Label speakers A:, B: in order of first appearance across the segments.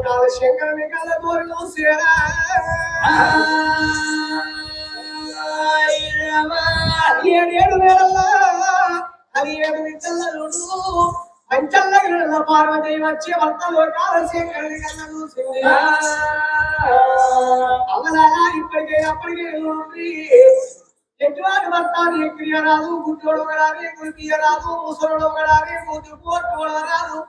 A: కాదు శంకరుని కళ్ళ కోరిలో ఏడేడు వేళల్లో అది 7 విచ్చల్లుడు పంచల్ల పార్వతి వచ్చి భర్త లోకాల శంకరుని కళ్ళ చూసింది అవలాగా ఇప్పటికే అప్పటికే ఎటువంటి భర్తాన్ని ఎక్కియరాదు గుడ్డోడు ఒకడాలి గుడికియరాదు ముసలోడు ఒకడాలి కూతురు కోర్టు రాదు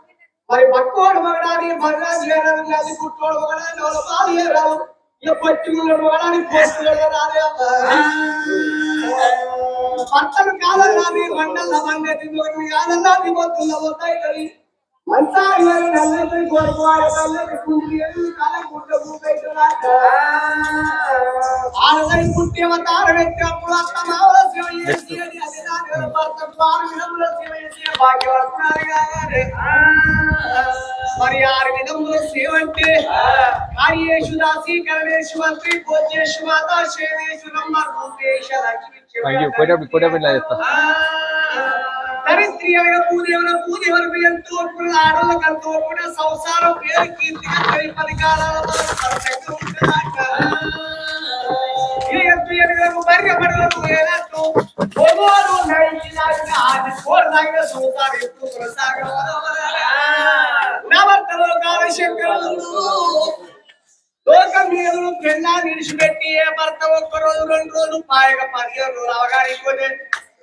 A: మరి పక్కోడు ఒకడాలి బర్రా చేయరాదు అది గుట్టోడు ఒకడాలి వాళ్ళ పాలు చేయరాదు ఇక పట్టుకున్నాడు ఒకడాలి కోర్టు రాదు భర్తలు కాదన్నాది మండల మండలి కాదన్నాది పొద్దున్న పోతాయి మంచారి నల్లరి కోరుకోవాలి నల్లరి కుండి కాలం గుడ్డ ఆడదని పుట్టివ తార వ్యక్తి మరి 6 విధములు సేవ అంటే కార్యేషు దాసి కరణేషు మంత్రి భోజేషు మాత శేవేషు రమ్మ రూపేష లక్ష్మి దరిద్రియమైన పూదేవరకు ఎంతో ఆడల కంతో కూడా సంసారం పేరు కీర్తిగా 10 కాలాల లోకం మీద పెళ్ళా నిలిచిపెట్టి ఏ భర్త 1 రోజు 2 రోజులు పాయగా 15 రోజులు అవగానికి పోతే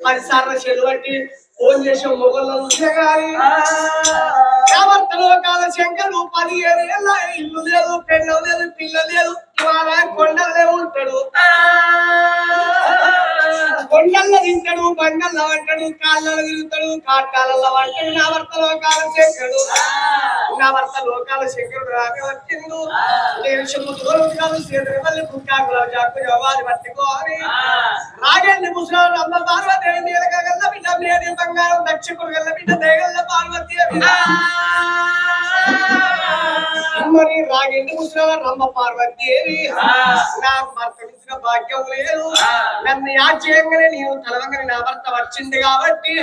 A: 10 సార్లు చెలువట్టి ఫోన్ చేసే మొగల్లో భర్తలో కాల శంకరు 17 ఏళ్ళ ఇల్లు లేదు పెళ్ళం లేదు పిల్లలు లేదు ఇవాళ కొండలే ఉంటాడు కొండల్లో తింటాడు బండల్లో వంటాడు కాళ్ళలో తిరుగుతాడు కాటాలలో వంటాడు నా భర్త లోకాల శంకరుడు నా భర్త లోకాల శంకరుడు రాగా వచ్చిండు నేను దూరం కాదు చేతులు మళ్ళీ పుట్టాకులో జాకు జవాది పట్టుకోవాలి రాగండి ముసలాడు అమ్మ పార్వతి నీలగల్ల బిడ్డ మేడి బంగారం దక్షకుడు గల్ల బిడ్డ దేగల్ల పార్వతి మరి రాగండి ముసలాడు రమ్మ పార్వతి నాకు భర్త ఇచ్చిన భాగ్యం లేదు నన్ను యాచేయంగానే నేను తలవంగని నా భర్త వచ్చింది కాబట్టి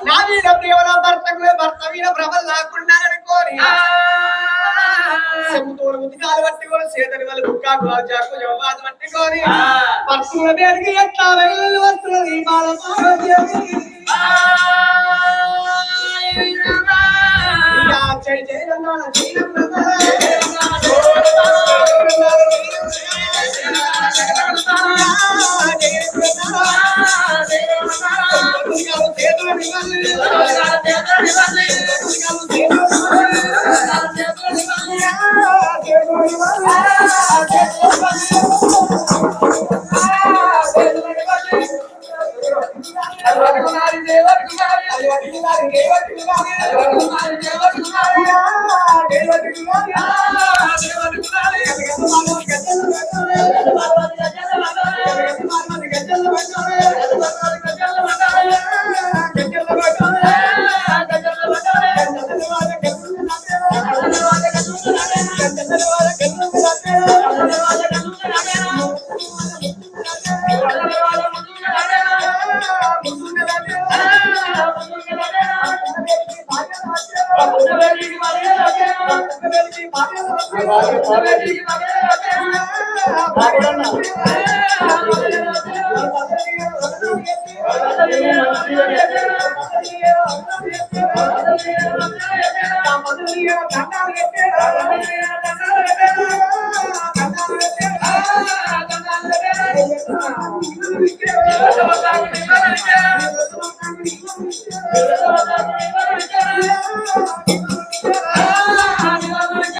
A: నా మీద ప్రేమ నా భర్తకు భర్త మీద ప్రభలు లేకుండా అనుకోని చెబుతోడు ఉతికాలు పట్టుకొని చేతని వాళ్ళు బుక్కాకు జాకు జవాదు పట్టుకొని భర్తల మీదకి ఎట్లా వెళ్ళి వస్తున్నది బాల జై జయ